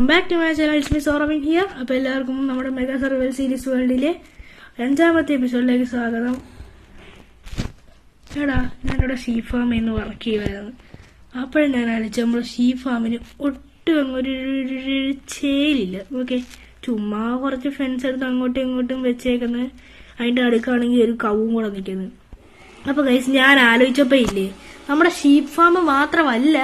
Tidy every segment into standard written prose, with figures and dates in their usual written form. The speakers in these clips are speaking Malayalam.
Back to my channel, it's me സോറവിൻ ഹിയർ. അപ്പോൾ എല്ലാവർക്കും നമ്മുടെ മെഗാ സർവൈവൽ സീരീസ് വേൾഡിലെ 5ാമത്തെ എപ്പിസോഡിലേക്ക് സ്വാഗതം. എടാ, ഞാനിവിടെ ഷീപ്പ് ഫാമിൽ നിന്ന് വർക്ക് ചെയ്യുമായിരുന്നു. അപ്പോഴും ഞാൻ ആലോചിച്ചു, നമ്മൾ ഷീപ്പ് ഫാമിന് ഒട്ടും ഒരു ചേലില്ല. ഓക്കെ, ചുമ്മാ കുറച്ച് ഫെൻസ് എടുത്ത് അങ്ങോട്ടും ഇങ്ങോട്ടും വെച്ചേക്കുന്നത്. അതിൻ്റെ അടുക്കാണെങ്കിൽ ഒരു കവും കൂടെ നിൽക്കുന്നത്. അപ്പോൾ ഗൈസ്, ഞാൻ ആലോചിച്ചപ്പോൾ ഇല്ലേ, നമ്മുടെ ഷീപ്പ് ഫാം മാത്രമല്ല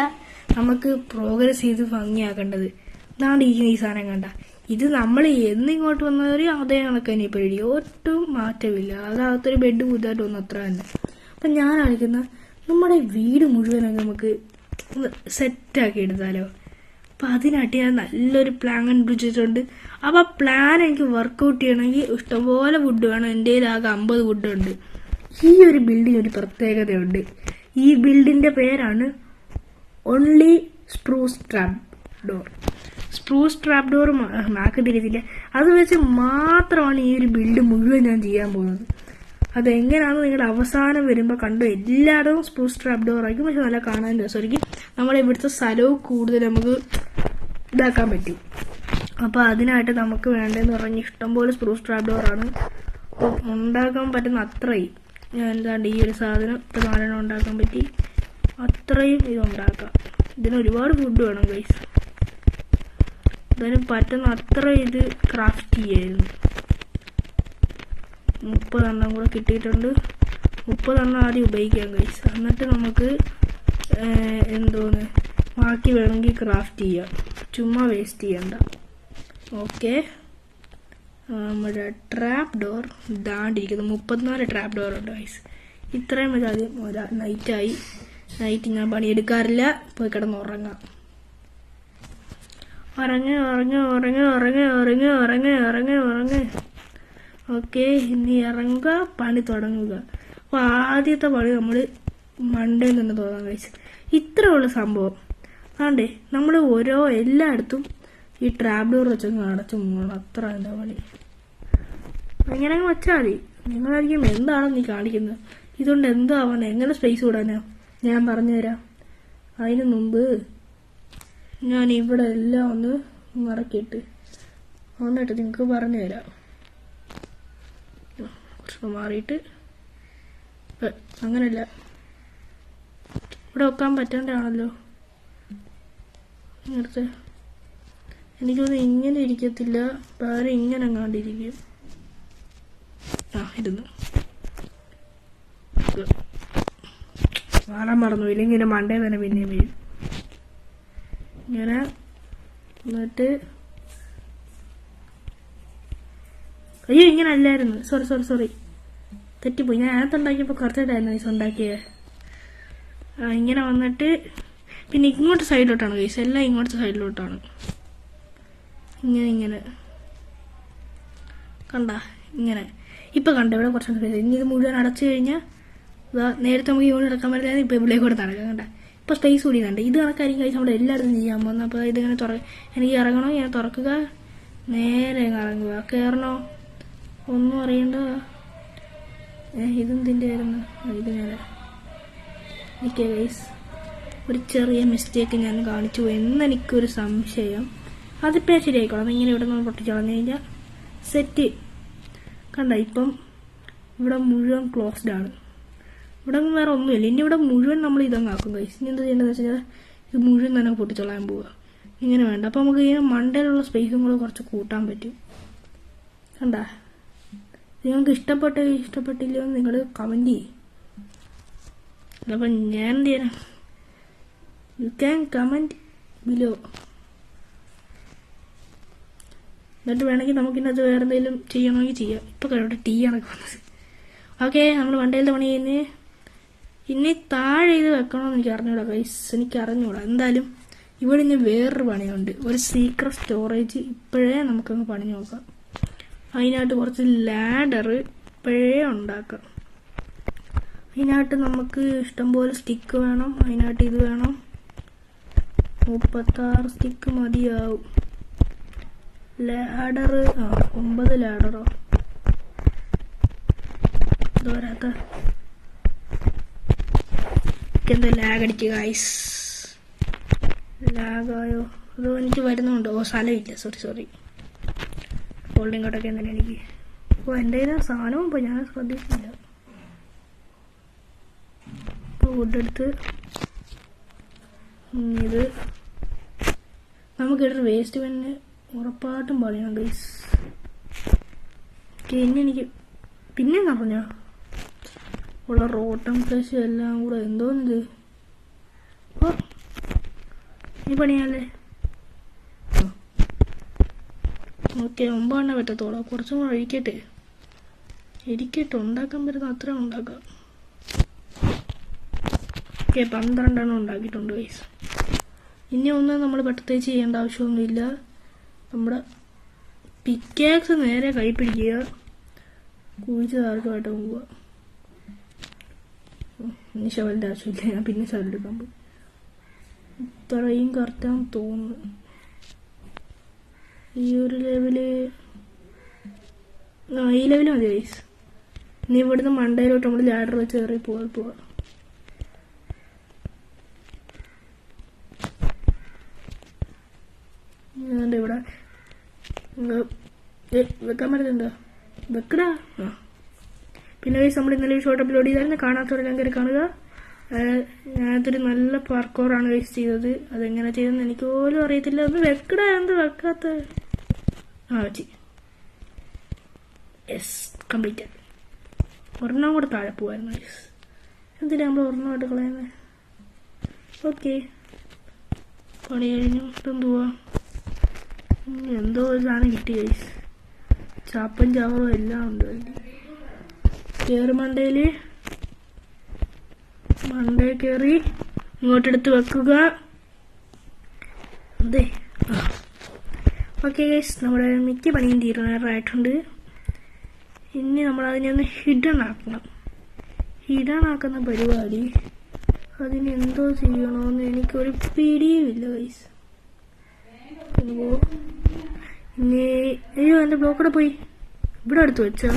നമുക്ക് പ്രോഗ്രസ് ചെയ്ത് ഭംഗിയാക്കേണ്ടത്. ഇതാണ്ട് ഇരിക്കുന്ന ഈ സാധനം കണ്ട, ഇത് നമ്മൾ എന്നിങ്ങോട്ട് വന്നവരും അതേ കണക്ക് തന്നെ പരിപാടി, ഒട്ടും മാറ്റമില്ല. അതകത്തൊരു ബെഡ് പുതുതായിട്ട് വന്നു, അത്ര തന്നെ. അപ്പം ഞാൻ ആലോചിക്കുന്ന, നമ്മുടെ വീട് മുഴുവനൊക്കെ നമുക്ക് സെറ്റാക്കി എടുത്താലോ. അപ്പം അതിനായിട്ട് ഞാൻ നല്ലൊരു പ്ലാൻ കണ്ടുപിടിച്ചിട്ടുണ്ട്. അപ്പം ആ പ്ലാൻ എനിക്ക് വർക്കൗട്ട് ചെയ്യണമെങ്കിൽ ഇഷ്ടംപോലെ വുഡ് വേണം. എൻ്റെ കയ്യിലാകെ 50 വുഡുണ്ട്. ഈ ഒരു ബിൽഡിന് ഒരു പ്രത്യേകതയുണ്ട്. ഈ ബിൽഡിൻ്റെ പേരാണ് only spruce trap door. Spruce trap door mark തിരിച്ചില്ല, അത് വെച്ച് മാത്രമാണ് ഈ ഒരു ബിൽഡ് മുഴുവൻ ഞാൻ ചെയ്യാൻ പോകുന്നത്. അതെങ്ങനെയാണെന്ന് നിങ്ങളുടെ അവസാനം വരുമ്പോൾ കണ്ടു. എല്ലായിടവും സ്പ്രൂസ് ട്രാപ്പ് ഡോർ ആയിരിക്കും, പക്ഷെ നല്ല കാണാൻ രസമായിരിക്കും. നമ്മുടെ ഇവിടുത്തെ സ്ഥലവും കൂടുതൽ നമുക്ക് ഇതാക്കാൻ പറ്റും. അപ്പോൾ അതിനായിട്ട് നമുക്ക് വേണ്ടതെന്ന് പറഞ്ഞാൽ ഇഷ്ടംപോലെ സ്പ്രൂസ് ട്രാപ്പ് ഡോറാണ്. അപ്പോൾ ഉണ്ടാക്കാൻ പറ്റുന്ന അത്രയും ഞാൻ എന്താണ്ട് ഈ ഒരു സാധനം 4 ഉണ്ടാക്കാൻ പറ്റി. അത്രയും ഇതുണ്ടാക്കാം. ഇതിന് ഒരുപാട് ഫുഡ് വേണം ഗൈസ്. അതിന് പറ്റുന്ന അത്ര ഇത് ക്രാഫ്റ്റ് ചെയ്യായിരുന്നു. 30 എണ്ണം കൂടെ കിട്ടിയിട്ടുണ്ട്. 30 എണ്ണം ആദ്യം ഉപയോഗിക്കാം ഗൈസ്. എന്നിട്ട് നമുക്ക് എന്തോന്ന് ബാക്കി വേണമെങ്കിൽ ക്രാഫ്റ്റ് ചെയ്യാം, ചുമ്മാ വേസ്റ്റ് ചെയ്യണ്ട. ഓക്കെ, നമ്മുടെ ട്രാപ്പ് ഡോർ ഇതാണ്ടിരിക്കുന്നു. 34 ട്രാപ്പ് ഡോർ ഉണ്ട് ഗൈസ്. ഇത്രയും മതി. ആദ്യം നൈറ്റായി. നൈറ്റ് ഞാൻ പണിയെടുക്കാറില്ല, പോയി കിടന്ന് ഉറങ്ങാം. ഉറങ്ങ്. ഓക്കെ, ഇനി ഇറങ്ങുക, പണി തുടങ്ങുക. അപ്പോൾ ആദ്യത്തെ പണി നമ്മൾ മണ്ടയിൽ നിന്ന് തുടങ്ങാൻ കഴിച്ചു. ഇത്രയുള്ള സംഭവം ആണ്ടേ, നമ്മൾ എല്ലായിടത്തും ഈ ട്രാപ്പ് ഡോർ വെച്ചങ്ങ് അടച്ചു പോകണം. അത്ര എന്താ പണി. അങ്ങനെ അങ്ങ് വെച്ചാൽ മതി. നിങ്ങളായിരിക്കും എന്താണോ നീ കാണിക്കുന്നത്, ഇതുകൊണ്ട് എന്താവാൻ, എങ്ങനെ സ്പേസ് വിടാനാ ഞാൻ പറഞ്ഞുതരാം. അതിന് മുമ്പ് ഞാൻ ഇവിടെ എല്ലാം ഒന്ന് മറക്കിയിട്ട് എന്നിട്ട് നിങ്ങൾക്ക് പറഞ്ഞു തരാം. കുറച്ച് മാറിയിട്ട് അങ്ങനെയല്ല, ഇവിടെ വെക്കാൻ പറ്റണ്ടാണല്ലോ. ഇങ്ങനത്തെ എനിക്കൊന്നും ഇങ്ങനെ ഇരിക്കത്തില്ല, വേറെ ഇങ്ങനെ കണ്ടിരിക്കും. ഇരുന്നു മാറാൻ മറന്നു, ഇല്ലെങ്കിൽ ഇങ്ങനെ മണ്ടേ തന്നെ പിന്നെയും വീഴും. ഇങ്ങനെ എന്നിട്ട് അയ്യോ, ഇങ്ങനെ അല്ലായിരുന്നു. സോറി തെറ്റിപ്പോയി. ഞാൻ അതിനകത്തുണ്ടാക്കിയപ്പോൾ കുറച്ചായിട്ടായിരുന്നു ഗൈസ് ഉണ്ടാക്കിയത്. ഇങ്ങനെ വന്നിട്ട് പിന്നെ ഇങ്ങോട്ട് സൈഡിലോട്ടാണ് ഗൈസ്, എല്ലാം ഇങ്ങോട്ട് സൈഡിലോട്ടാണ്. ഇങ്ങനെ കണ്ട, ഇങ്ങനെ ഇപ്പം കണ്ട. ഇവിടെ കുറച്ചുകൂടെ സ്പേസ്. ഇനി ഇത് മുഴുവൻ അടച്ചു കഴിഞ്ഞാൽ നേരത്തെ നമുക്ക് ഇങ്ങോട്ട് നടക്കാൻ പറ്റില്ല, ഇപ്പം ഇവിടെ കൂടെ നടക്കാം. കണ്ട, ഇപ്പോൾ സ്പേസ് കൂടിയുന്നുണ്ട്. ഇത് കണക്കായിരിക്കും കഴിച്ച് നമ്മൾ എല്ലായിടത്തും ചെയ്യാൻ പോകുന്നത്. അപ്പോൾ ഇതിങ്ങനെ എനിക്ക് ഇറങ്ങണോ, ഇങ്ങനെ തുറക്കുക, നേരെ ഇറങ്ങുക, കയറണോ ഒന്നും അറിയണ്ട. ഇതെന്തിൻ്റെ ആയിരുന്നു ഇത്? നേരെ നിൽക്കുക ഗൈസ്. ഒരു ചെറിയ മിസ്റ്റേക്ക് ഞാൻ കാണിച്ചു എന്നെനിക്കൊരു സംശയം. അതിപ്പോൾ ശരിയായിക്കോളാം. ഇങ്ങനെ ഇവിടെ നിന്ന് പൊട്ടിച്ച് കളഞ്ഞു കഴിഞ്ഞാൽ സെറ്റ്. കണ്ട, ഇപ്പം ഇവിടെ മുഴുവൻ ക്ലോസ്ഡ് ആണ്. ഇവിടെ വേറെ ഒന്നുമില്ല. ഇനി ഇവിടെ മുഴുവൻ നമ്മൾ ഇതങ്ങ് ആക്കും ഗൈസ്. ഇനി എന്താ ചെയ്യേണ്ടതെന്ന് വെച്ച് കഴിഞ്ഞാൽ ഇത് മുഴുവൻ തന്നെ പൊട്ടിച്ചോളാൻ പോവുക. ഇങ്ങനെ വേണ്ട. അപ്പോൾ നമുക്ക് ഇങ്ങനെ മണ്ടയിലുള്ള സ്പേസും കൂടെ കുറച്ച് കൂട്ടാൻ പറ്റും. കണ്ട, നിങ്ങൾക്ക് ഇഷ്ടപ്പെട്ടില്ലയോ എന്ന് നിങ്ങൾ കമൻറ്റ് ചെയ്യും. അപ്പം ഞാൻ എന്ത് ചെയ്യാനാ, യു ക്യാൻ കമൻറ്റ് ബിലോ. എന്നിട്ട് വേണമെങ്കിൽ നമുക്കിന്നത് വേറെ എന്തെങ്കിലും ചെയ്യണമെങ്കിൽ ചെയ്യാം. ഇപ്പോൾ കഴിവട്ടെ ടീ ആണ് വന്നത്. ഓക്കെ, നമ്മൾ വണ്ടയിലത്തെ പണി ചെയ്യുന്നത്. ഇനി താഴെ ഇത് വെക്കണമെന്ന് എനിക്ക് അറിഞ്ഞൂടാ ഗൈസ്, എനിക്ക് അറിഞ്ഞൂടാ. എന്തായാലും ഇവിടെ ഇനി വേറൊരു പണിയുണ്ട്, ഒരു സീക്രട്ട് സ്റ്റോറേജ്. ഇപ്പോഴേ നമുക്കങ്ങ് പണി നോക്കാം. അതിനായിട്ട് കുറച്ച് ലാഡർ ഇപ്പോഴേ ഉണ്ടാക്കാം. അതിനായിട്ട് നമുക്ക് ഇഷ്ടംപോലെ സ്റ്റിക്ക് വേണം. അതിനായിട്ട് ഇത് വേണം. 36 സ്റ്റിക്ക് മതിയാവും. ലാഡർ 9 ലാഡറോ ഇത് വരാത്ത എന്താ ലാഗ് അടിക്കുക ഗൈസ്. ലാഗായോ? അതോ എനിക്ക് വരുന്നുണ്ടോ? സ്ഥലമില്ല, സോറി. ഹോൾഡിംഗ് കോട്ടൊക്കെ എന്തിനാ എനിക്ക്? എൻ്റെ കയ്യിൽ സാധനവും പോയി, ഞാൻ ശ്രദ്ധിച്ചില്ല. ഇപ്പോൾ ഫുഡെടുത്ത് ഇത് നമുക്കിവിടെ വേസ്റ്റ് പിന്നെ ഉറപ്പായിട്ടും പറയണം ഗൈസ്. ഇനി എനിക്ക് പിന്നെ പറഞ്ഞോ ഉള്ള റോട്ടം ഫ്ലഷ് എല്ലാം കൂടെ എന്തോന്നിത്. ഓ ഈ പണിയല്ലേ? ഓക്കെ, 9 പറ്റത്തോളാം. കുറച്ചും കൂടെ ഇരിക്കട്ടെ. ഉണ്ടാക്കാൻ പറ്റുന്ന അത്ര ഉണ്ടാക്കാം. ഓക്കെ, 12 ഉണ്ടാക്കിയിട്ടുണ്ട് ഗൈസ്. ഇനി ഒന്നും നമ്മൾ പെട്ടെന്ന് ചെയ്യേണ്ട ആവശ്യമൊന്നുമില്ല. നമ്മുടെ പിക്കാക്സ് നേരെ കൈ പിടിക്കുക, കുഴിച്ച് താഴോട്ട് പോവുക. ഇനി ഷവലിൻ്റെ ആവശ്യമില്ല, ഞാൻ പിന്നെ ഷവലെടുക്കാൻ പോകും. ഇത്രയും കറക്റ്റാന്ന് തോന്നുന്നു. ഈ ഒരു ലെവല് ഈ ലെവല് മതി ഗൈസ്. ഇനി ഇവിടുന്ന് മണ്ടയിലോട്ട് നമ്മൾ ലാഡർ വെച്ച് കയറി പോവാ. ഇവിടെ വെക്കാൻ പറ്റുന്നുണ്ടോ? വെക്കടാ. പിന്നെ ഗൈസ് നമ്മൾ ഇന്നലെ ഒരു ഷോർട്ട് അപ്ലോഡ് ചെയ്തായിരുന്നു, കാണാത്തവരെല്ലാം കയറി കാണുക. ഞാനതൊരു നല്ല പാർക്കോറാണ് ഗൈസ് ചെയ്തത്. അതെങ്ങനെ ചെയ്തെന്ന് എനിക്ക് പോലും അറിയത്തില്ല. ഒന്ന് വെക്കടാ, എന്ത് വെക്കാത്ത? വെച്ച് യെസ്, കംപ്ലീറ്റ്. ഒരെണ്ണം കൂടെ താഴെ പോവായിരുന്നു ഗൈസ്. എന്തിനാ നമ്മൾ ഒരെണ്ണമായിട്ട് കളയുന്നത്? ഓക്കെ, പണി കഴിഞ്ഞു. എന്തുവാ, എന്തോ ഒരു സാധനം കിട്ടി ഗൈസ്. ചാപ്പൻ ചാവറും എല്ലാം ഉണ്ട്. കയറി മണ്ടേ കയറി ഇങ്ങോട്ടെടുത്ത് വെക്കുക. അതെ, ഓക്കെ ഗൈസ്, നമ്മുടെ മിക്ക പണിയും തീരുമാനമായിട്ടുണ്ട്. ഇനി നമ്മൾ അതിനെ ഹിഡൻ ആക്കണം. ഹിഡൻ ആക്കുന്ന പരിപാടി അതിന് എന്തോ ചെയ്യണമെന്ന് എനിക്കൊരു പിടിയുമില്ല ഗൈസ്. ഇനി അയ്യോ, എൻ്റെ ബ്ലോക്കോടെ പോയി. ഇവിടെ അടുത്ത് വെച്ചോ.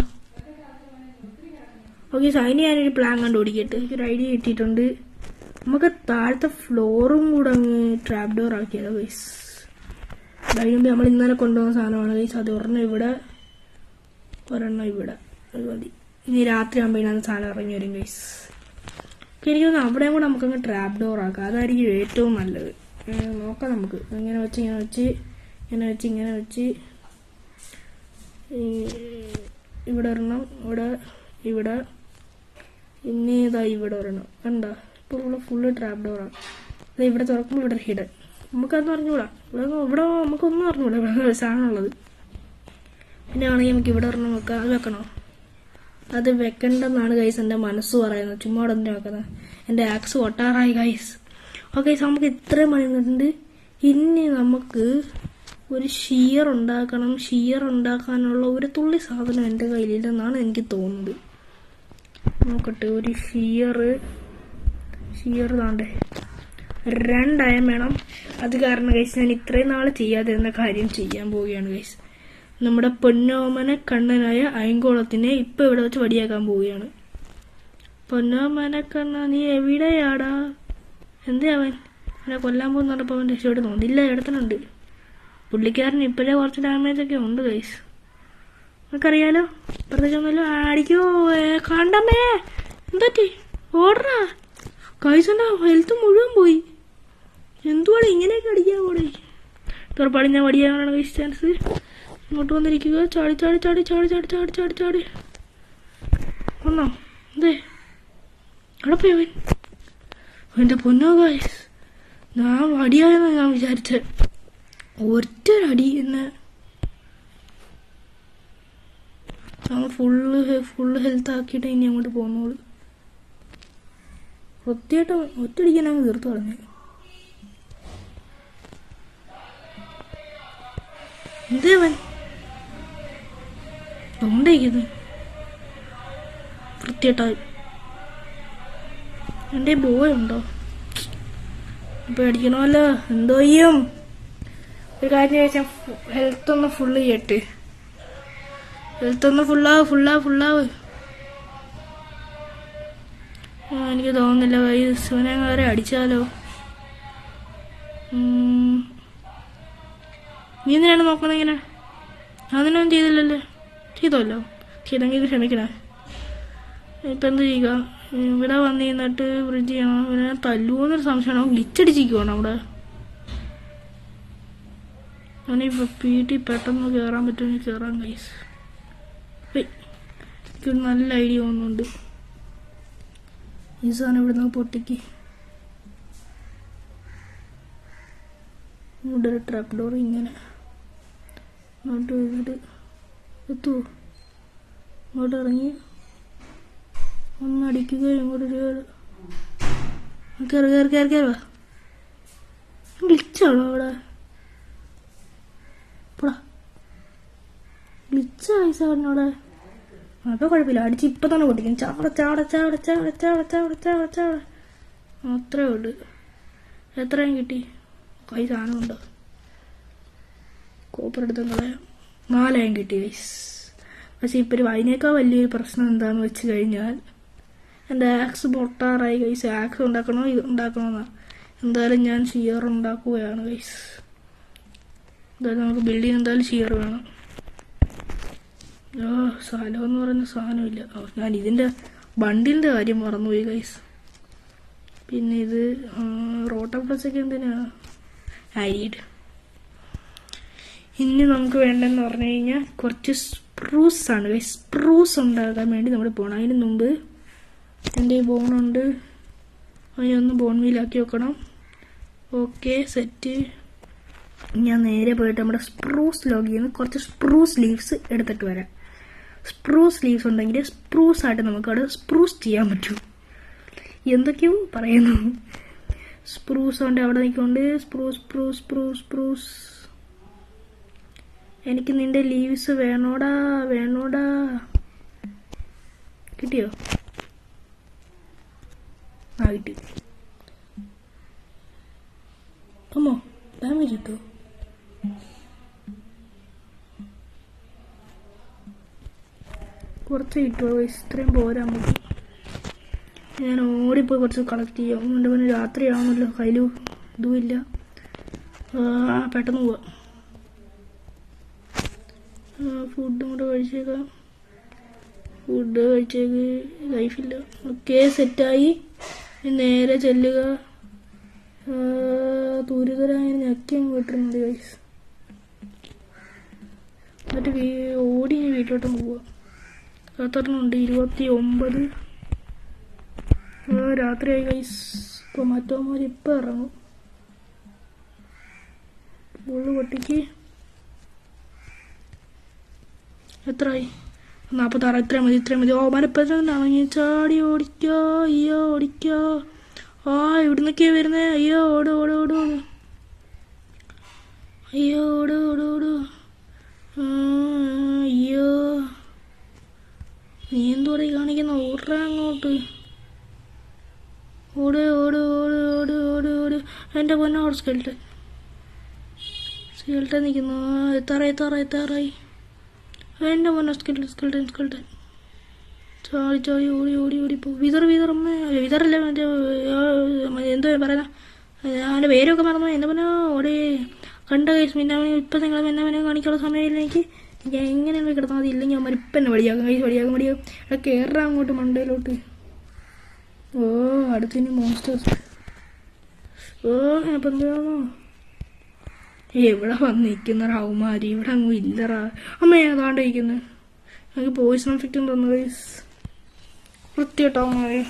ഓക്കെ, അതിന് ഞാനൊരു പ്ലാൻ കണ്ടുപിടിക്കട്ടെ. ഒരു ഐഡിയ കിട്ടിയിട്ടുണ്ട്. നമുക്ക് താഴത്തെ ഫ്ലോറും കൂടെ അങ്ങ് ട്രാപ്പ് ഡോർ ആക്കിയാലോ ഗൈസ്. അതിന് മുമ്പ് നമ്മൾ ഇന്നലെ കൊണ്ടുപോകുന്ന സാധനമാണ് ഗൈസ്. അത് ഒരെണ്ണം ഇവിടെ, ഒരെണ്ണം ഇവിടെ. അത് മതി. ഇനി രാത്രി ആകുമ്പോൾ ഇതിനകത്ത് സാധനം ഇറങ്ങി വരും ഗൈസ്. എനിക്ക് തോന്നുന്നു അവിടെയും കൂടെ നമുക്കങ്ങ് ട്രാപ്പ് ഡോർ ആക്കാം. അതായിരിക്കും ഏറ്റവും നല്ലത്. നോക്കാം നമുക്ക്. ഇങ്ങനെ വെച്ച് ഇവിടെ ഒരെണ്ണം, ഇവിടെ ഇനി ഇതാ ഇവിടെ ഒരെണ്ണം. കണ്ട, ഇപ്പോൾ ഫുള്ള് ട്രാപ്പ് ഡോറാണ്. അത് ഇവിടെ തുറക്കുമ്പോൾ ഇവിടെ ഹിഡൻ. നമുക്കത് അറിഞ്ഞൂടാ. ഇവിടെ നമുക്കൊന്നും അറിഞ്ഞൂടാ ഇവിടെ സാധനമുള്ളത്. പിന്നെ ആണെങ്കിൽ നമുക്ക് ഇവിടെ ഒരെണ്ണം വെക്കാം. അത് വെക്കണോ? അത് വെക്കണ്ടെന്നാണ് ഗൈസ് എൻ്റെ മനസ്സ് പറയുന്നത്. ചുമ്മാ അവിടെ എന്തിനാ വെക്കുന്നത്? എൻ്റെ ആക്സ് ഒട്ടാറായി ഗൈസ്. ഓക്കെ, നമുക്ക് ഇത്രയും പണിയുന്നുണ്ട്. ഇനി നമുക്ക് ഒരു ഷിയർ ഉണ്ടാക്കണം. ഷിയർ ഉണ്ടാക്കാനുള്ള ഒരു തുള്ളി സാധനം എൻ്റെ കയ്യിലില്ലെന്നാണ് എനിക്ക് തോന്നുന്നത്. നോക്കട്ടെ, ഒരു ഷിയർ താണ്ടേ 2 അയം വേണം. അത് കാരണം ഗൈസ് ഞാൻ ഇത്രയും നാൾ ചെയ്യാതിരുന്ന കാര്യം ചെയ്യാൻ പോവുകയാണ് ഗൈസ്. നമ്മുടെ പൊന്നോമന കണ്ണനായ അയങ്കോളത്തിനെ ഇപ്പം ഇവിടെ വെച്ച് വടിയാക്കാൻ പോവുകയാണ്. പൊന്നോമന കണ്ണ, നീ എവിടെയാടാ? എന്തേ അവൻ എന്നെ കൊല്ലാൻ പോകുന്ന പറഞ്ഞപ്പോൾ അവൻ രക്ഷയോട്ട് തോന്നില്ല. ഇടത്തനുണ്ട് പുള്ളിക്കാരൻ. ഇപ്പോഴേ കുറച്ച് ഡാമേജൊക്കെ ഉണ്ട് ഗൈസ്, നമുക്കറിയാലോ. പ്രത്യേകിച്ചൊന്നുമില്ല. അടിക്കോ കണ്ടമ്മേ, എന്തറ്റി ഓടറാ ഗൈസിൻ്റെ ഹെൽത്ത് മുഴുവൻ പോയി. എന്തുവാണ് ഇങ്ങനെയൊക്കെ അടിക്കാൻ പോടെ? തുറപ്പാടി ഞാൻ വടിയാകാനാണ് ഗൈസ് ചാൻസ്. ഇങ്ങോട്ട് വന്നിരിക്കുക. ചാടി വന്നോ? എന്തേ അവിടെ പോയി അവൻ? എൻ്റെ പൊന്നോ ഗൈസ്, ഞാൻ വടിയായെന്ന് ഞാൻ വിചാരിച്ചത്. ഒറ്റൊരടി എന്നെ ഫുള്ള് ഹെൽത്ത് ആക്കിയിട്ട് ഇനി അങ്ങോട്ട് പോകുന്നോളൂ. ഒറ്റയായിട്ട് ഒറ്റയടിക്കാൻ അങ്ങ് തീർത്തു കളഞ്ഞു. എന്തേ അവൻ തൊണ്ടയിക്കുന്നത്? വൃത്തിയായിട്ടായി. എൻ്റെ ബോയുണ്ടോ? ഇപ്പം അടിക്കണമല്ലോ. എന്തോ ചെയ്യും? ഒരു കാര്യം ചോദിച്ചാൽ ഹെൽത്ത് ഒന്ന് ഫുള്ള് ചെയ്യട്ടെ. ഹെൽത്ത് ഒന്ന് ഫുള്ളാവ്. എനിക്ക് തോന്നുന്നില്ല ഇവനെ വരെ അടിച്ചാലോ. നീ എന്തിനാണ് നോക്കുന്നത് ഇങ്ങനെ? അതിനൊന്നും ചെയ്തില്ലല്ലോ. ചെയ്തല്ലോ. ചെയ്തെങ്കിൽ ക്ഷമിക്കണേ. ഇപ്പം എന്ത് ചെയ്യുക? ഇവിടെ വന്ന് നിന്നിട്ട് ഫ്രിഡ്ജ് ചെയ്യണം. പിന്നെ തല്ലുവെന്നൊരു സംശയമാണോ? ഗ്ലിച്ചടിച്ചിരിക്കുവാണ് അവിടെ. ഞാനിപ്പോൾ വീട്ടിൽ പെട്ടെന്ന് കയറാൻ പറ്റുമെങ്കിൽ കയറാൻ ഗൈസ്. എനിക്കൊരു നല്ല ഐഡിയ ഒന്നുണ്ട്. ഈ സാധനം ഇവിടുന്ന് പൊട്ടിക്ക്. ഇവിടെ ഒരു ട്രാപ്പ് ഡോർ ഇങ്ങനെ ഇങ്ങോട്ട് വീട് എത്തുമോ? ഇങ്ങോട്ട് ഇറങ്ങി ഒന്നടിക്കുക. ഇങ്ങോട്ട് കയറി കയറി കയറി കയറുക. ഗ്ലിച്ചാണോ അവിടെ? ഗ്ലിച്ചായി സാറിനോടെ. അപ്പോൾ കുഴപ്പമില്ല, അടിച്ച് ഇപ്പം തന്നെ പൊട്ടിക്കും. ചാട ചാട ചാട ചാട ചാട ചാട ചാട ചാട. അത്രേ ഉള്ളു. എത്രയും കിട്ടി? കൈ സാധനമുണ്ടോ? കോപ്പർ എടുത്തും കളയാം. 4 കിട്ടി ഗൈസ്. പക്ഷെ ഇപ്പം അതിനേക്കാൾ വലിയൊരു പ്രശ്നം എന്താണെന്ന് വെച്ച് കഴിഞ്ഞാൽ എൻ്റെ ആക്സ് പൊട്ടാറായി ഗൈസ്. ആക്സ് ഉണ്ടാക്കണോ ഇത് ഉണ്ടാക്കണമെന്നാ. എന്തായാലും ഞാൻ ഷിയർ ഉണ്ടാക്കുകയാണ് ഗൈസ്. എന്തായാലും നമുക്ക് ബിൽഡിങ് എന്തായാലും ഷിയർ വേണം. സ്ഥലം എന്ന് പറയുന്ന സാധനമില്ല. ഞാൻ ഇതിൻ്റെ ബണ്ടിലിൻ്റെ കാര്യം മറന്നുപോയി ഗൈസ്. പിന്നെ ഇത് റോട്ടോപ്ലസൊക്കെ എന്തിനാ? ആയിഡ്. ഇനി നമുക്ക് വേണ്ടതെന്ന് പറഞ്ഞു കഴിഞ്ഞാൽ കുറച്ച് സ്പ്രൂസ് ആണ് ഗൈസ്. സ്പ്രൂസ് ഉണ്ടാക്കാൻ വേണ്ടി നമ്മൾ പോകണം. അതിന് മുമ്പ് എൻ്റെ ഈ ബോണുണ്ട്, അതിനൊന്ന് ബോൺ വീലാക്കി വെക്കണം. Okay, set. ഞാൻ നേരെ പോയിട്ട് നമ്മുടെ സ്പ്രൂസ് ലോഗിൽ നിന്ന് കുറച്ച് സ്പ്രൂസ് ലീവ്സ് എടുത്തിട്ട് വരാം. സ്പ്രൂസ് ലീവ്സ് ഉണ്ടെങ്കിൽ സ്പ്രൂസ് ആയിട്ട് നമുക്ക് അവിടെ സ്പ്രൂസ് ചെയ്യാൻ പറ്റും. എന്തൊക്കെയോ പറയുന്നു. സ്പ്രൂസ് ഉണ്ട് അവിടെ നിൽക്കൊണ്ട്. Spruce spruce spruce spruce. എനിക്ക് നിന്റെ ലീവ്സ് വേണോടാ വേണോടാ. കിട്ടിയോ? കിട്ടി. അമ്മോ, ഡാമേജ് കിട്ടുമോ? കുറച്ച് കിട്ടുമോ? ഇത്രയും പോരാ നമുക്ക്. ഞാൻ ഓടിപ്പോയി കുറച്ച് കളക്ട് ചെയ്യാം. അതുകൊണ്ട് പിന്നെ രാത്രിയാണല്ലോ, കയ്യിൽ ഇതും ഇല്ല. പെട്ടെന്ന് പോവാം. ഫുഡും കൂടെ കഴിച്ചേക്കാം. ഫുഡ് കഴിച്ചേക്ക് ലൈഫില്ല. ഓക്കെ, സെറ്റായി. നേരെ ചെല്ലുക. തുരിതരായ ഞെക്കിയും കിട്ടുന്നുണ്ട് ഗൈസ്. എന്നിട്ട് ഓടി വീട്ടിലോട്ടും പോവുക. ഖത്തറിനുണ്ട് 29. രാത്രിയായി ഗൈസ്. ഇപ്പോൾ മറ്റോമാർ ഇപ്പം ഇറങ്ങും. ഫുള്ള് പൊട്ടിക്ക്. എത്രയായി? 46. ഇത്രയും മതി, ഇത്രയും മതി. മരപ്പറ്റാണെങ്കിൽ ചാടി ഓടിക്കോ. അയ്യോ ഓടിക്കോ. ഇവിടുന്നൊക്കെയാ വരുന്നേ. അയ്യോ ഓട് ഓട് ഓട് ഓട്. അയ്യോ ഓട് ഓട് ഓട്. അയ്യോ, നീ എന്തോടെ കാണിക്കുന്ന? ഓടാ അങ്ങോട്ട്. ഓട് ഓട് ഓട് ഓട് ഓട് ഓട്. എൻ്റെ പൊന്നോട് സ്കെൽട്ടൻ സ്കെൽട്ടൻ നിൽക്കുന്നു. എത്താറായി. എൻ്റെ പൊന്നോ സ്കെൽട്ടൻ സ്കെൽട്ടൻ സ്കെൽട്ടൻ. ചാടി ചാടി ഓടി ഓടി ഓടിപ്പോ. വിതറമ്മ വിതറല്ല, മറ്റേ എന്തോ പറയുന്ന അവൻ്റെ പേരൊക്കെ മറന്നു. എൻ്റെ പൊന്നോ ഓടി. കണ്ട കൈസ് മിന്നാമനെ. ഇപ്പം നിങ്ങൾ മിന്നാമനെ കാണിക്കാനുള്ള സമയമില്ല എനിക്ക്. എങ്ങനെയാണ് കിടന്നാൽ മതി. ഇല്ലെങ്കിൽ അവന്മാർ ഇപ്പം എന്നെ വടിയാക്കും കൈസ്. വടിയാക്കും. കയറാം അങ്ങോട്ട് മണ്ടയിലോട്ട്. അടുത്തിന് മോൺസ്റ്റേഴ്സ്. അപ്പം എന്താണോ എവിടെ വന്ന് നിൽക്കുന്ന റൗമാരി? ഇവിടെ അങ്ങ് ഇല്ലറാ. അമ്മ ഏതാണ്ട് ഇരിക്കുന്നത്. എനിക്ക് പോയിസൺ എഫക്റ്റും തന്നു ഗൈസ്. വൃത്തിയിട്ടോ അവന്മാരെ.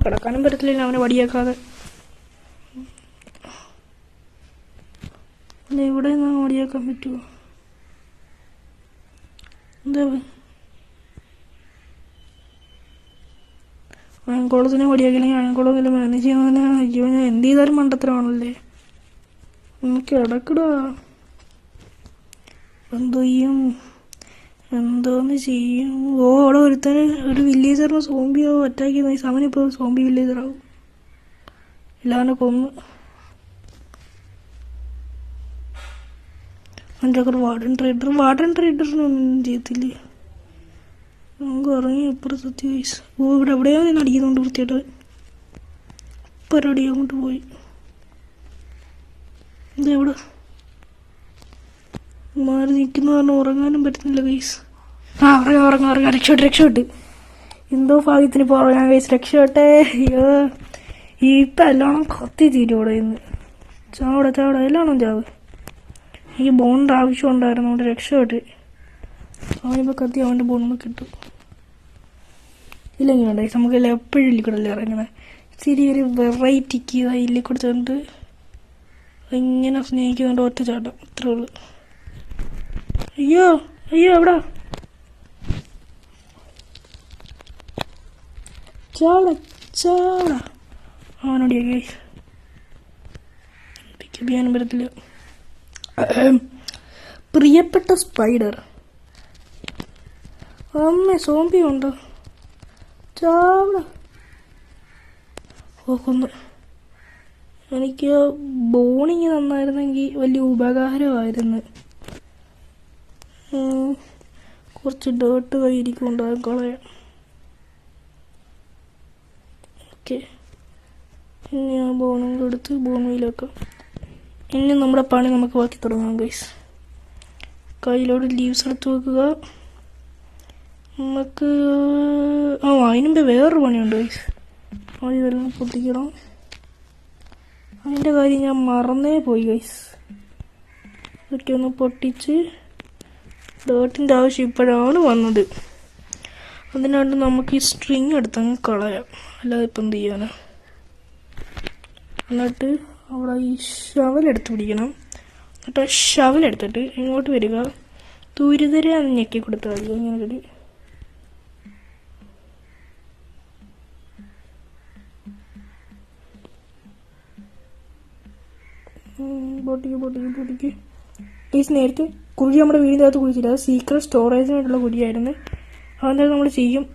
കിടക്കാനും പറ്റത്തില്ല അവനെ വടിയാക്കാതെ. ഇവിടെ നിന്ന് വടിയാക്കാൻ പറ്റുമോ? എന്താ വാങ്കോളത്തിനെ വടിയാക്കില്ലെങ്കിൽ വാങ്കോളത്തിനെ മാനേജ് ചെയ്യാൻ. അയ്യോ, ഞാൻ എന്ത് ചെയ്താലും മണ്ടത്തരമാണല്ലേ. കിടക്കടാ. എന്തോ ചെയ്യും? എന്തോന്ന് ചെയ്യും? അവിടെ ഒരുത്തന് ഒരു വില്ലേജറിന് സോംബിയോ അറ്റാക്ക് ചെയ്യുന്ന ഈ സമയം ഇപ്പോൾ സോംബി വില്ലേജറാവും. എല്ലാവനെ കൊന്ന്. എൻ്റെ ഒക്കെ വാർഡൻ ട്രേഡറിനൊന്നും ചെയ്യത്തില്ലേ? നമുക്ക് ഇറങ്ങി ഇപ്പുറത്തെത്തി വയസ്സ്. ഇവിടെ എവിടെയോ നിന്ന് അടിക്കുന്നുണ്ട് വൃത്തിയായിട്ട്. ഇപ്പം ഒരടി അങ്ങോട്ട് പോയി. ഇതെവിടെ? മാറി നിൽക്കുന്ന പറഞ്ഞാൽ ഉറങ്ങാനും പറ്റുന്നില്ല ഗൈസ്. ആ ഉറങ്ങാം രക്ഷപ്പെട്ട് എന്തോ ഭാഗ്യത്തിന് ഇപ്പോൾ ഉറങ്ങാൻ ഗൈസ്, രക്ഷപ്പെട്ടെ. അയ്യോ ഇപ്പം എല്ലാം കത്തി തീരുവിടെ ഇന്ന്. ചാവട എല്ലാം ചാവ്. എനിക്ക് ബോണിൻ്റെ ആവശ്യം ഉണ്ടായിരുന്നു, അവിടെ രക്ഷപ്പെട്ട്. അവനിപ്പോൾ കത്തി അവൻ്റെ ബോണിൽ കിട്ടും. ഇല്ലെങ്കിൽ വേണ്ട ഗൈസ്, നമുക്കെല്ലാം എപ്പോഴും ഇല്ലിക്കൂടല്ലേ ഇറങ്ങുന്നത്. ശരി ഒരു വെറൈറ്റിക്ക് ഇല്ലിക്കൂടെ ചേർന്നിട്ട് ഇങ്ങനെ സ്നേഹിക്കുന്നുണ്ട്. ഒറ്റ ചാട്ടം ഇത്രേ ഉള്ളൂ. അയ്യോ എവിടാ ചാവട അവനോടിയാ ഗൈസ്, പിക്കാനും പറ്റത്തില്ല. പ്രിയപ്പെട്ട സ്പൈഡർ, അമ്മ സോംബി ഉണ്ടോ? ചാവട കൊന്നു. എനിക്ക് ബോണിങ് തന്നായിരുന്നെങ്കിൽ വലിയ ഉപകാരമായിരുന്നു. കുറച്ച് ഡേർട്ട് കയ്യിരിക്കുന്നുണ്ടാകും, കളയാം. ഓക്കെ, ഇനി ആ ബോണും എടുത്ത് ബോണിലൊക്കെ ഇനി നമ്മുടെ പണി നമുക്ക് ബാക്കി തുടങ്ങാം ഗൈസ്. കയ്യിലോട് ലീവ്സ് എടുത്ത് വെക്കുക. നമുക്ക് അതിനുമ്പേ വേറൊരു പണിയുണ്ട് ഗൈസ്. ആദ്യം വെള്ളം പൊട്ടിക്കണം. അതിൻ്റെ കാര്യം ഞാൻ മറന്നേ പോയി ഗൈസ്. ഇതൊക്കെ ഒന്ന് പൊട്ടിച്ച്, ഡേർട്ടിൻ്റെ ആവശ്യം ഇപ്പോഴാണ് വന്നത്. അതിനായിട്ട് നമുക്ക് ഈ സ്ട്രിങ് എടുത്തങ്ങ് കളയാം, അല്ലാതെ ഇപ്പം എന്ത് ചെയ്യാനാ. എന്നിട്ട് അവിടെ ഈ ഷവലെടുത്ത് പിടിക്കണം. എന്നിട്ട് ആ ഷവലെടുത്തിട്ട് ഇങ്ങോട്ട് വരിക, തുരിതരെ അത് ഞെക്കി കൊടുത്താൽ മതി. അങ്ങനെ ഒരു പൊട്ടിക്ക്. പ്ലീസ്, നേരത്തെ കുഴി നമ്മുടെ വീടിൻ്റെ അകത്ത് കുഴിച്ചില്ല, അത് സീക്രട്ട് സ്റ്റോറേജിനായിട്ടുള്ള കുഴിയായിരുന്നു. അതെന്തായാലും നമ്മൾ ചെയ്യണം.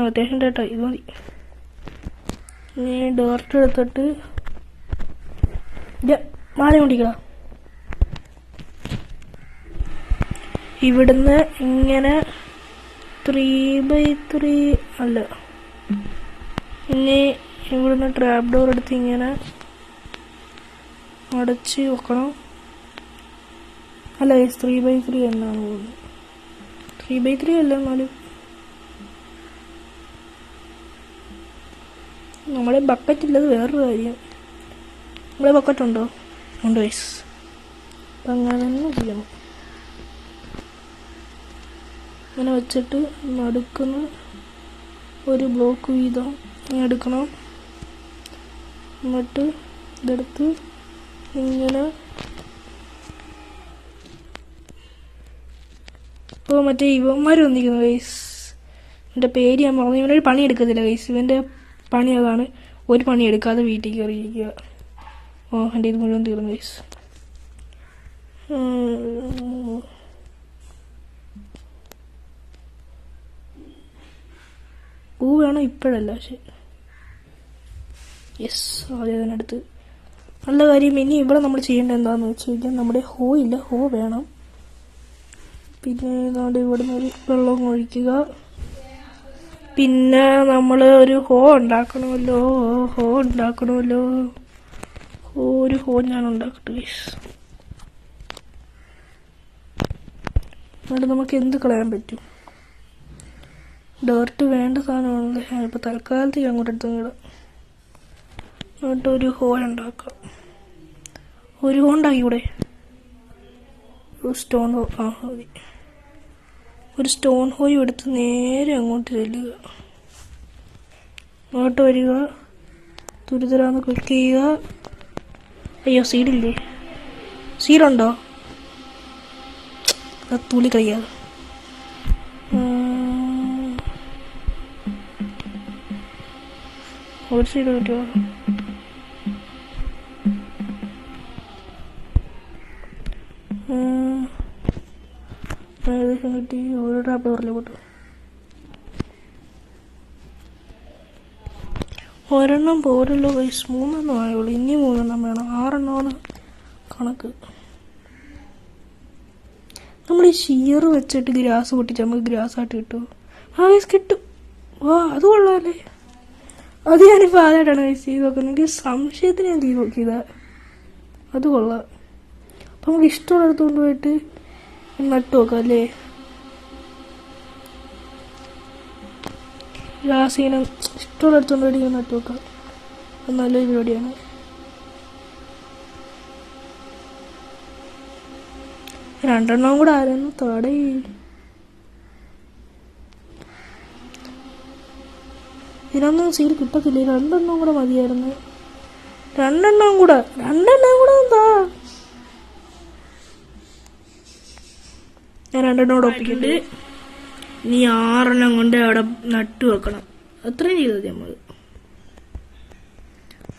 അത്യാവശ്യം കേട്ടോ, ഇത് മതി. ഇനി ഡേർട്ട് എടുത്തിട്ട് മാല കൊണ്ടിരിക്കണം. ഇവിടുന്ന് ഇങ്ങനെ 3x3 അല്ല, ഇനി ഇവിടുന്ന് ട്രാപ്പ് ഡോർ എടുത്ത് ഇങ്ങനെ അടച്ച് വെക്കണം. അല്ല 3x3 എന്നാണ് പോകുന്നത്. 3x3 അല്ല, എന്നാലും നമ്മുടെ ബക്കറ്റ് ഇല്ലത് വേറൊരു കാര്യം. നമ്മുടെ ബക്കറ്റ് ഉണ്ടോ? ഉണ്ട് വയസ്സ്. അപ്പം അങ്ങനെ തന്നെ ചെയ്യണം. ഇങ്ങനെ വെച്ചിട്ട് നടുക്കുന്ന ഒരു ബ്ലോക്ക് വീതം എടുക്കണം. എന്നിട്ട് ഇതെടുത്ത് ഇങ്ങനെ ഇപ്പോൾ മറ്റേ ഇവന്മാർ വന്നിരിക്കുന്നു ഗൈസ്. എൻ്റെ പേര് ഞാൻ പറഞ്ഞു. ഇവനൊരു പണി എടുക്കത്തില്ല ഗൈസ്. ഇവൻ്റെ പണി അതാണ്, ഒരു പണി എടുക്കാതെ വീട്ടിൽ കയറിയിരിക്കുക. എൻ്റെ ഇത് മുഴുവൻ തീർന്നു ഗൈസ്. പൂ വേണം ഇപ്പോഴല്ല, പക്ഷെ യെസ്, ആദ്യം അതിനടുത്ത് നല്ല കാര്യം. ഇനി ഇവിടെ നമ്മൾ ചെയ്യേണ്ടത് എന്താണെന്ന് വെച്ച് കഴിഞ്ഞാൽ, നമ്മുടെ ഹോ വേണം. പിന്നെ നമ്മുടെ ഇവിടെ നിന്ന് ഒരു വെള്ളം ഒഴിക്കുക. പിന്നെ നമ്മൾ ഒരു ഹോ ഉണ്ടാക്കണമല്ലോ. ഒരു ഹോ ഞാൻ ഉണ്ടാക്കട്ടെ ഗൈസ്. അതുകൊണ്ട് നമുക്ക് എന്ത് കളയാൻ പറ്റും? ഡേർട്ട് വേണ്ട സാധനമാണല്ലോ. ഞാനിപ്പോൾ തൽക്കാലത്തേക്ക് അങ്ങോട്ട് എടുത്ത് ഇടാം. എന്നിട്ട് ഒരു ഹോ ഉണ്ടാക്കാം. ഒരു ഹോ ഉണ്ടാക്കിക്കൂടെ? സ്റ്റോൺ ഹോ. മതി. ഒരു സ്റ്റോൺ ഹോയും എടുത്ത് നേരെ അങ്ങോട്ട് ചെല്ലുക. അങ്ങോട്ട് വരിക, തുരിതരാന്ന് ക്ലിക്ക് ചെയ്യുക. അയ്യോ, സീഡില്ലേ? സീഡുണ്ടോ? തുള്ളി കളിക്കാതെ. ഒരു സീഡ് കിട്ടുമോ? ഏകദേശം കിട്ടി. ഒരു ട്രാപ്പ് ഡോറിൽ പോട്ടു. ഒരെണ്ണം പോരല്ലോ ഗൈസ്, 3 ആയുള്ളൂ. ഇനി 3 വേണം. 6 കണക്ക്. നമ്മൾ ഈ ഷിയർ വെച്ചിട്ട് ഗ്രാസ് പൊട്ടിച്ച് നമുക്ക് ഗ്രാസ് ആയിട്ട് കിട്ടുമോ? ഗൈസ് കിട്ടും. അത് കൊള്ളാമല്ലേ. അത് ഞാനിപ്പോൾ ആദ്യമായിട്ടാണ് ചെയ്ത് നോക്കുന്നത്. എനിക്ക് സംശയത്തിന് ഞാൻ ചെയ്ത് നോക്കിയതാ. അത് കൊള്ളാം. അപ്പം നമുക്ക് ഇഷ്ടമുള്ളിടത്ത് കൊണ്ടുപോയിട്ട് നട്ട് നോക്കാം അല്ലേ? ലാസീനം ഇഷ്ടമുള്ളിടത്ത് കൊണ്ടുപോയിട്ട് നട്ട് നോക്കാം. അത് നല്ലൊരു പരിപാടിയാണ്. രണ്ടെണ്ണം കൂടെ ആരായിരുന്നു തടയി. ഇതിനൊന്നും സീഡ് കിട്ടത്തില്ല. രണ്ടെണ്ണം കൂടെ മതിയായിരുന്നു. രണ്ടെണ്ണം കൂടെ എന്താ? ഞാൻ രണ്ടെണ്ണം കൂടെ ഒപ്പിക്കണ്ട്. ഇനി 6 കൊണ്ട് അവിടെ നട്ടു വെക്കണം. അത്രയും ചെയ്താൽ നമ്മൾ.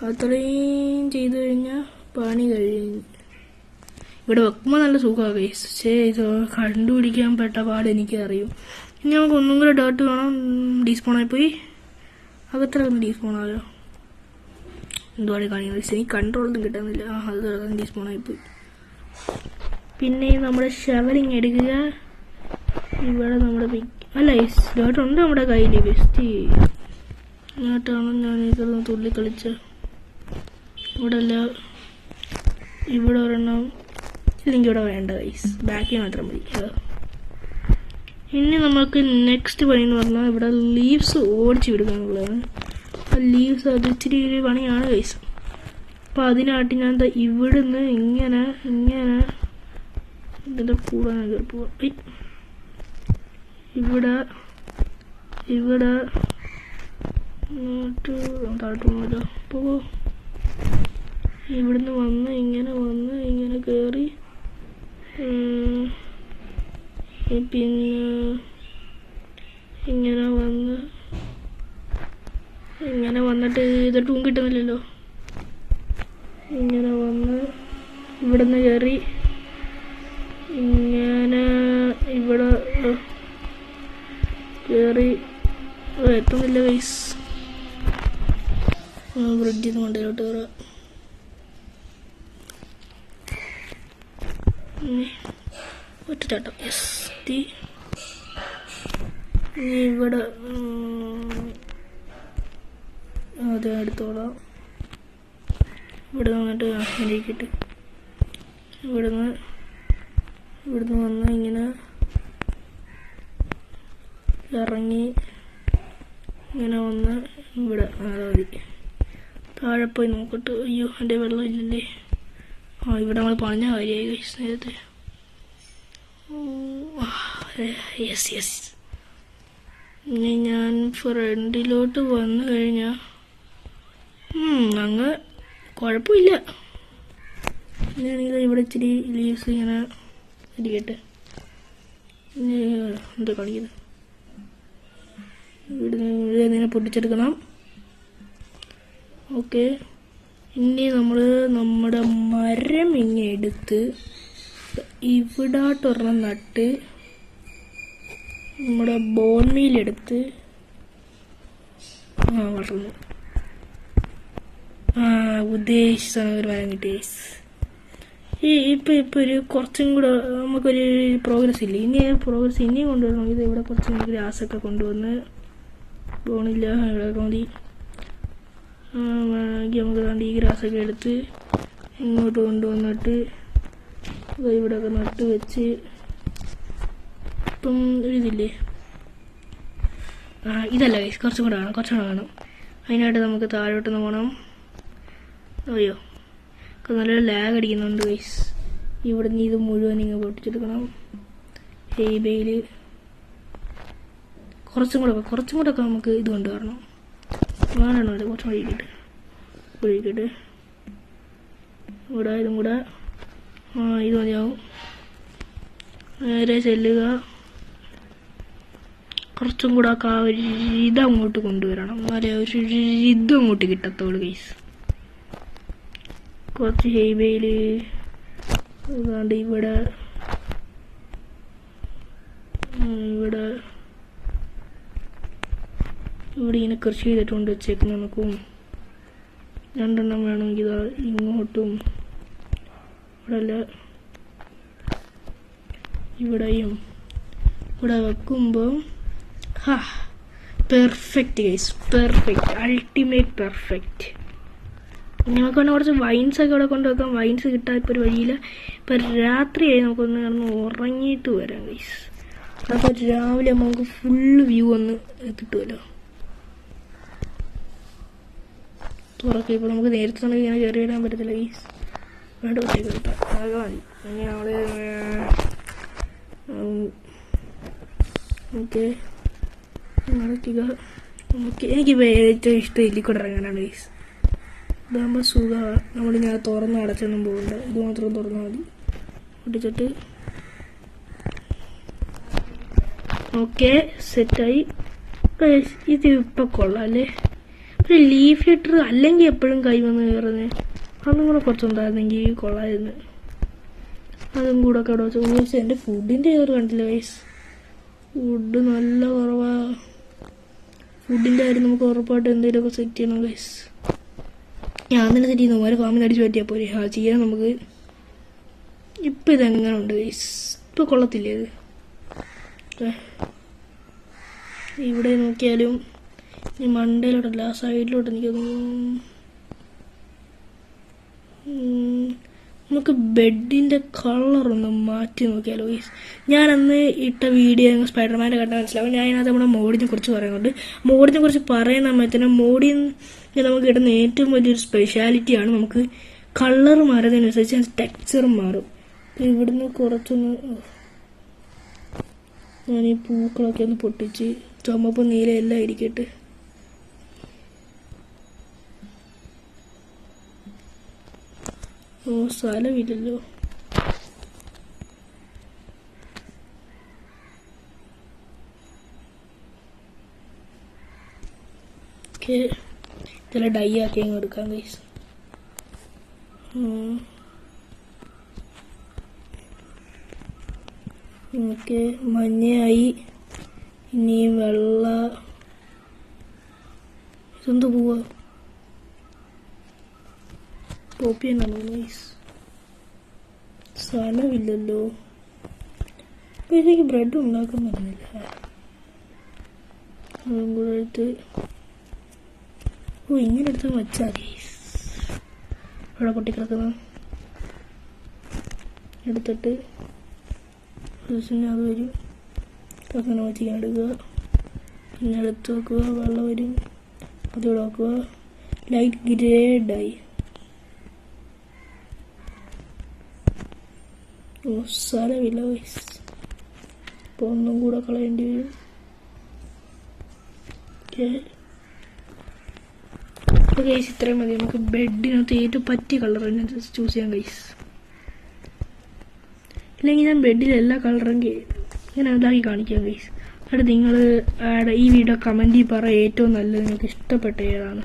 അത്രയും ചെയ്തു കഴിഞ്ഞാൽ പണി കഴിഞ്ഞു. ഇവിടെ വെക്കുമ്പോൾ നല്ല സുഖമാണ് ഗൈസ്. പക്ഷേ ഇത് കണ്ടുപിടിക്കാൻ പെട്ട പാട് എനിക്ക് അറിയും. ഇനി നമുക്ക് ഒന്നും കൂടെ ഡേർട്ട് വേണം. ഡീസ്പോണായി പോയി. അകത്ര ഡീസ്പോണാലോ. എന്തുവാണ് കാണിക്കുന്നത്? എനിക്ക് കൺട്രോളൊന്നും കിട്ടുന്നില്ല. അത് ഡീസ്പോണായി പോയി. പിന്നെ നമ്മുടെ ഷവറിങ് എടുക്കുക. ഇവിടെ നമ്മുടെ അല്ല ഡേർട്ട് ഉണ്ട് നമ്മുടെ കയ്യിൽ. ബെസ്റ്റ് എന്നിട്ടാണ് ഞാൻ ഇതൊന്ന് തുള്ളി കളിച്ച്. ഇവിടെ അല്ല, ഇവിടെ ഒരെണ്ണം ഇല്ലെങ്കിൽ ഇവിടെ വേണ്ട ഗൈസ്. ബാക്കിൽ മാത്രം മതി. ഇനി നമുക്ക് നെക്സ്റ്റ് പണി എന്ന് പറഞ്ഞാൽ ഇവിടെ ലീവ്സ് ഓടിച്ച് വിടുക എന്നുള്ളതാണ്. ആ ലീവ്സ് അത് ഇച്ചിരി ഒരു പണിയാണ് ഗൈസ്. അപ്പം അതിനായിട്ട് ഞാൻ ഇവിടുന്ന് ഇങ്ങനെ ഇതിൻ്റെ കൂടെ കയറി പോവാം. ഇവിടെ താഴോട്ട് പോകാമല്ലോ. അപ്പോൾ ഇവിടുന്ന് വന്ന് ഇങ്ങനെ കയറി പിന്നെ ഇങ്ങനെ വന്നിട്ട് ഇതൊട്ടും കിട്ടുന്നില്ലല്ലോ. ഇങ്ങനെ വന്ന് ഇവിടുന്ന് കയറി ഇങ്ങനെ ഇവിടെ കയറി എത്തുന്നില്ല ഗൈസ്. ബ്രിഡ്ജിൽ നിന്ന് കൊണ്ടോട്ട് കയറാം. ഒറ്റച്ചാട്ടം. യെസ്. ഇവിടെ അത് എടുത്തോളാം. ഇവിടെ വന്നിട്ട് ഇരിക്കട്ടെ. ഇവിടുന്ന് വന്ന് ഇങ്ങനെ ഇറങ്ങി ഇങ്ങനെ വന്ന് ഇവിടെ മതി. താഴെ പോയി നോക്കട്ടെ. അയ്യോ, എൻ്റെ വെള്ളം ഇല്ലല്ലേ. ഇവിടെ നമ്മൾ പറഞ്ഞ കാര്യമായി ഗൈസ് നേരത്തെ. യെസ്. ഇനി ഞാൻ ഫ്രണ്ടിലോട്ട് വന്നു കഴിഞ്ഞാൽ അങ്ങ് കുഴപ്പമില്ല. ഞാനിത് ഇവിടെ ഇച്ചിരി ലീവ്സ് ഇങ്ങനെ ഇരിക്കട്ടെ. എന്താ കളിക്കുന്നത്? ഇവിടെ പൊട്ടിച്ചെടുക്കണം. ഓക്കെ. ഇനി നമ്മൾ നമ്മുടെ മരം ഇങ്ങനെ എടുത്ത് ഇവിടാട്ടൊരെണ്ണം നട്ട് നമ്മുടെ ബോൺമീലെടുത്ത് വളർന്നു. ഉദ്ദേശിച്ച ഒരു മരം കിട്ടി. ഇപ്പം ഒരു കുറച്ചും കൂടെ നമുക്കൊരു പ്രോഗ്രസ് ഇല്ല. ഇനിയും കൊണ്ടുവരണം. ഇത് ഇവിടെ കുറച്ചും കൂടി ഗ്രാസൊക്കെ കൊണ്ടുവന്ന് ബോണില്ല ഇവിടെ മതി. നമുക്ക് വേണ്ട ഈ ഗ്രാസൊക്കെ എടുത്ത് ഇങ്ങോട്ട് കൊണ്ടുവന്നിട്ട് ഇവിടെയൊക്കെ നട്ട് വെച്ച് ഇപ്പം ഒരിതില്ലേ. ഇതല്ല ഗൈസ്, കുറച്ചും കൂടെ വേണം. അതിനായിട്ട് നമുക്ക് താഴോട്ടൊന്ന് പോകണം. അയ്യോ, നല്ല ലാഗ് അടിക്കുന്നുണ്ട് ഗൈസ്. ഇവിടെ നിന്ന് ഇത് മുഴുവൻ ഇങ്ങനെ പൊട്ടിച്ചെടുക്കണം. ഹെയ്ബയിൽ കുറച്ചും കൂടെ ഒക്കെ നമുക്ക് ഇത് കൊണ്ടുവരണം. വേണോ ഇത് കുറച്ചും കൂടെ ഒഴിക്കട്ടെ. ഇവിടെ ഇതും കൂടെ ഇത് മതിയാവും. നേരെ ചെല്ലുക. കുറച്ചും കൂടെ ഒക്കെ ആ ഒരു ഇതങ്ങോട്ട് കൊണ്ടുവരണം. എന്നാലേ ഒരു ഇതും അങ്ങോട്ട് കിട്ടത്തുള്ളൂ ഗൈസ്. കുറച്ച് ഹെയ്ബയിൽ ഏതാണ്ട് ഇവിടെ ഇങ്ങനെ കൃഷി ചെയ്തിട്ടുണ്ട് വെച്ചേക്കും. നമുക്കും 2 എണ്ണം വേണമെങ്കിൽ ഇങ്ങോട്ടും ഇവിടെയും ഇവിടെ വെക്കുമ്പോൾ perfect guys, perfect, ultimate perfect. നമുക്ക് വേണമെങ്കിൽ കുറച്ച് വൈൻസൊക്കെ ഇവിടെ കൊണ്ടുവെക്കാം. വൈൻസ് കിട്ടാൻ ഇപ്പോൾ ഒരു വഴിയില്ല. ഇപ്പം രാത്രിയായി, നമുക്കൊന്ന് കിടന്ന് ഉറങ്ങിയിട്ട് വരാം ഗൈസ്. അപ്പോൾ രാവിലെ നമുക്ക് ഫുള്ള് വ്യൂ ഒന്ന് കിട്ടുമല്ലോ. തുറക്കുക. ഇപ്പോൾ നമുക്ക് നേരത്തെ തന്നെ ഇങ്ങനെ കയറി വരാൻ പറ്റത്തില്ല ഗൈസ്. വേണ്ട ഒറ്റയ്ക്ക് കിട്ടാം, അതൊക്കെ മതി. ഇനി നമ്മൾ ഓക്കെ നടക്കുക. നമുക്ക് എനിക്കിപ്പോൾ ഏറ്റവും ഇഷ്ടം ഇതിൽക്കൂടെ ഇറങ്ങാനാണ് ഗൈസ്. ഇതാകുമ്പോൾ സുഖമാണ്. നമ്മളിങ്ങനെ തുറന്ന് അടച്ചൊന്നും പോകണ്ട, ഇത് മാത്രം തുറന്നാൽ മതി. പൊട്ടിച്ചിട്ട് ഓക്കെ സെറ്റായി. ഇത് ഇപ്പം കൊള്ളാം അല്ലേ? ഒരു ലീഫ് ലിറ്റർ അല്ലെങ്കിൽ എപ്പോഴും കൈ വന്ന് കയറുന്നത്, അതും കൂടെ കുറച്ചുണ്ടായിരുന്നെങ്കിൽ കൊള്ളായിരുന്നു. അതും കൂടെ ഒക്കെ അവിടെ വെച്ച് എൻ്റെ ഫുഡിൻ്റെ ഏതൊരു കണ്ടില്ല ഗൈസ്. ഫുഡ് നല്ല കുറവാണ്. ഫുഡിൻ്റെ കാര്യം നമുക്ക് ഉറപ്പായിട്ട് എന്തെങ്കിലുമൊക്കെ സെറ്റ് ചെയ്യണം ഗൈസ്. ഞാൻ തന്നെ സെറ്റ് ചെയ്യുന്നു. ഓരോ ഫാമിൽ അടിച്ച് പറ്റിയാൽ പോരെ. ചെയ്യാൻ നമുക്ക്. ഇപ്പം ഇതെങ്ങനെ ഉണ്ട് ഗൈസ്? ഇപ്പം കൊള്ളത്തില്ലേ ഇത്? ഇവിടെ നോക്കിയാലും ഈ മണ്ടയിലോട്ടല്ല, സൈഡിലോട്ട് എനിക്കൊന്ന് നമുക്ക് ബെഡിൻ്റെ കളറൊന്ന് മാറ്റി നോക്കിയാലോ ഗൈസ്. ഞാനന്ന് ഇട്ട വീഡിയോ നിങ്ങൾ സ്പൈഡർമാൻ്റെ കണ്ടാൽ മനസ്സിലാവും. ഞാൻ അതിനകത്ത് നമ്മുടെ മോഡിനെ കുറിച്ച് പറയുന്നുണ്ട്. മോഡിനെ കുറിച്ച് പറയുന്ന സമയത്തിന് മോഡിൽ നമുക്ക് കിട്ടുന്ന ഏറ്റവും വലിയൊരു സ്പെഷ്യാലിറ്റിയാണ് നമുക്ക് കളർ മാറുന്നതിനനുസരിച്ച് അതിൻ്റെ ടെക്സ്ചറും മാറും. ഇവിടുന്ന് കുറച്ചൊന്ന് ഞാൻ ഈ പൂക്കളൊക്കെ ഒന്ന് പൊട്ടിച്ച് ചുമപ്പ് നീല എല്ലാം ഇരിക്കട്ടെ. ഓ സ്ഥലമില്ലല്ലോ. ഓക്കെ ചില ഡൈ ആക്കി അങ്ങ് എടുക്കാം ഗൈസ്. ഓക്കെ മഞ്ഞയായി. ഇനി വെള്ള. ഇതെന്ത് പോവാ? പോപ്പി എന്നാണോ ഗൈസ്? സ്ഥലമില്ലല്ലോ. അപ്പോൾ ഇതിലേക്ക് ബ്രെഡ് ഉണ്ടാക്കാൻ പറ്റുന്നില്ല. അതും കൂടെ എടുത്ത് ഇങ്ങനെ എടുത്ത് വച്ചാൽ ഗൈസ്. അവിടെ പൊട്ടിക്കിടക്കുന്ന എടുത്തിട്ട് അത് വരും. അങ്ങനെ വെച്ചിങ്ങനെ എടുക്കുക. പിന്നെ എടുത്ത് വെക്കുക. വെള്ളം വരും, അതിവിടെ വെക്കുക. ലൈറ്റ് ഗ്രേഡായി. സ്ഥലമില്ല ഗൈസ്. അപ്പോൾ ഒന്നും കൂടെ കളയേണ്ടി വരും. ഗൈസ് ഇത്രയും മതി. നമുക്ക് ബെഡിനകത്ത് ഏറ്റവും പറ്റിയ കളർ അതിനകത്ത് ചൂസ് ചെയ്യാം ഗൈസ്. ഇല്ലെങ്കിൽ ഞാൻ ബെഡിൽ എല്ലാ കളറും ഇങ്ങനെ ഇതാക്കി കാണിക്കാം ഗൈസ്. എന്നിട്ട് നിങ്ങൾ ഈ വീഡിയോ കമൻറ്റിൽ പറ ഏറ്റവും നല്ലത് നിങ്ങൾക്ക് ഇഷ്ടപ്പെട്ട ഏതാണ്.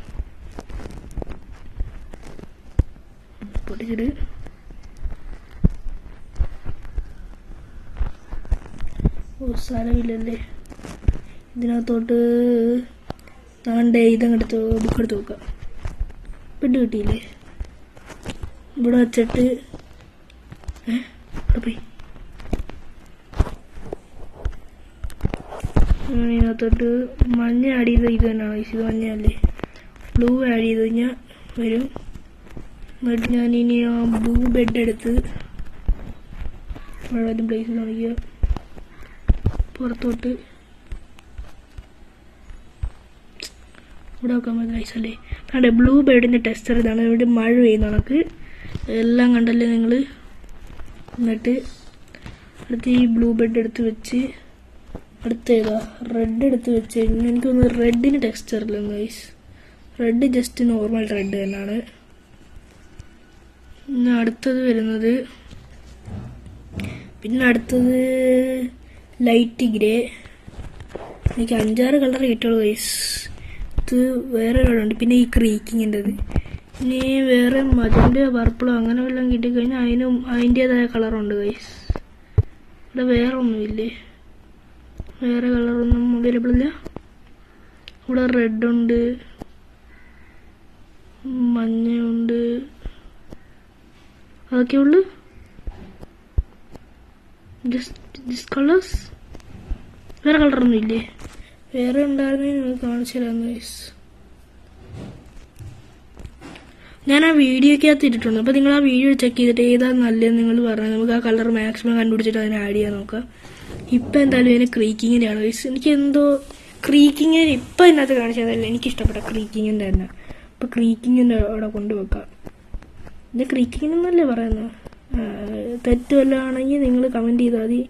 പൊട്ടിച്ചിട്ട് സ്ഥലമില്ലല്ലേ. ഇതിനകത്തോട്ട് താണ്ടേ ഇതങ്ങെടുത്ത് ബുക്കെടുത്ത് നോക്കാം. ബെഡ് കിട്ടിയില്ലേ? ഇവിടെ വച്ചിട്ട് ഇവിടെ പോയി ഇതിനകത്തോട്ട് മഞ്ഞ ആഡ് ചെയ്ത് ഇത് തന്നെയാണ്. ഇത് മഞ്ഞയല്ലേ? ബ്ലൂ ആഡ് ചെയ്ത് കഴിഞ്ഞാൽ വരും. എന്നിട്ട് ഞാനിനി ആ ബ്ലൂ ബെഡ് എടുത്ത് വളരെ പ്ലേസ് കാണിക്കുക. പുറത്തോട്ട് ഇവിടെ നോക്കാൻ പറ്റുന്ന ഐസല്ലേ. അതെ ബ്ലൂ ബേർഡിൻ്റെ ടെക്സ്ചർ ഇതാണ്. ഇവിടെ മഴ പെയ്യുന്ന കണക്ക് എല്ലാം കണ്ടല്ലേ നിങ്ങൾ. എന്നിട്ട് അടുത്ത് ഈ ബ്ലൂ ബെഡ് എടുത്ത് വെച്ച് അടുത്ത് ഏതാ റെഡ് എടുത്ത് വെച്ച് കഴിഞ്ഞാൽ എനിക്കൊന്ന് റെഡിന് ടെക്സ്ചറില്ല guys. Red just normal red തന്നെയാണ്. പിന്നെ അടുത്തത് വരുന്നത് ലൈറ്റ് ഗ്രേ. എനിക്ക് 5-6 കളർ കിട്ടുള്ളൂ ഗൈസ്. ഇത് വേറെ ഒരാളുണ്ട്. പിന്നെ ഈ ക്രീക്കിങ്ങിൻ്റെത്. ഇനി വേറെ മജൻ്റെ പർപ്പിളോ അങ്ങനെ വല്ലതും കിട്ടിക്കഴിഞ്ഞാൽ അതിൻ്റേതായ കളറുണ്ട് ഗൈസ്. ഇവിടെ വേറെ ഒന്നുമില്ലേ? വേറെ കളറൊന്നും അവൈലബിൾ ഇല്ല. ഇവിടെ റെഡുണ്ട്, മഞ്ഞയുണ്ട്, അതൊക്കെ ഉള്ളു. Just this colours. വേറെ കളറൊന്നും ഇല്ലേ? വേറെ ഉണ്ടായിരുന്നെങ്കിൽ നിങ്ങൾ കാണിച്ചു തരാം ഗൈസ്. ഞാൻ ആ വീഡിയോക്കകത്ത് ഇട്ടിട്ടുണ്ട്. അപ്പോൾ നിങ്ങൾ ആ വീഡിയോ ചെക്ക് ചെയ്തിട്ട് ഏതാണ് നല്ലതെന്ന് നിങ്ങൾ പറഞ്ഞാൽ നമുക്ക് ആ കളർ മാക്സിമം കണ്ടുപിടിച്ചിട്ട് അതിനെ ആഡ് ചെയ്യാൻ നോക്കാം. ഇപ്പം എന്തായാലും ഇതിന് ക്രീക്കിങ്ങിൻ്റെ ആണ് ഗൈസ്. എനിക്ക് എന്തോ ക്രീക്കിങ്ങിന് ഇപ്പം ഇതിനകത്ത് കാണിച്ചതല്ല എനിക്കിഷ്ടപ്പെട്ട ക്രീക്കിങ്ങിൻ്റെ തന്നെ. അപ്പോൾ ക്രീക്കിങ്ങിൻ്റെ അവിടെ കൊണ്ടുവെക്കാം. ഇത് ക്രീക്കിങ്ങിനെന്നല്ലേ പറയുന്നത്. തെറ്റ് വല്ലതും ആണെങ്കിൽ നിങ്ങൾ കമൻറ്റ് ചെയ്താൽ മതി,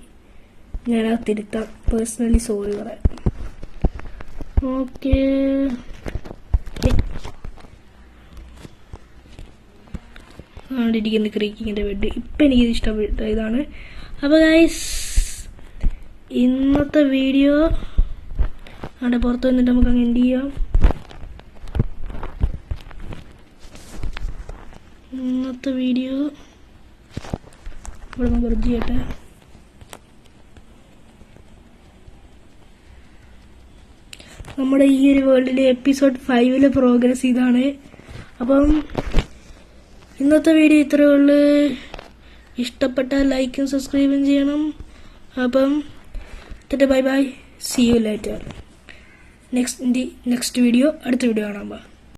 ഞാനത് തിരുത്താം. പേഴ്സണലി സോറി പറയാം. ഓക്കെ, ആണ്ടിരിക്കുന്ന ക്രീക്കിങ്ങിൻ്റെ ബെഡ് ഇപ്പം എനിക്കിത് ഇഷ്ടപ്പെട്ട ഇതാണ്. അപ്പോൾ ഗൈസ് ഇന്നത്തെ വീഡിയോ അവിടെ പുറത്ത് വന്നിട്ട് നമുക്ക് അങ്ങ് എൻഡ് ചെയ്യാം. ഇന്നത്തെ വീഡിയോ ഇവിടെ നമുക്ക് റിജ് ചെയ്യട്ടെ. നമ്മുടെ ഈ ഒരു വേൾഡിലെ എപ്പിസോഡ് 5 പ്രോഗ്രസ് ഇതാണ്. അപ്പം ഇന്നത്തെ വീഡിയോ ഇത്രയേ ഉള്ളൂ. ഇഷ്ടപ്പെട്ടാൽ ലൈക്കും സബ്സ്ക്രൈബും ചെയ്യണം. അപ്പം bye bye, see you later. Next video അടുത്ത വീഡിയോ കാണാം.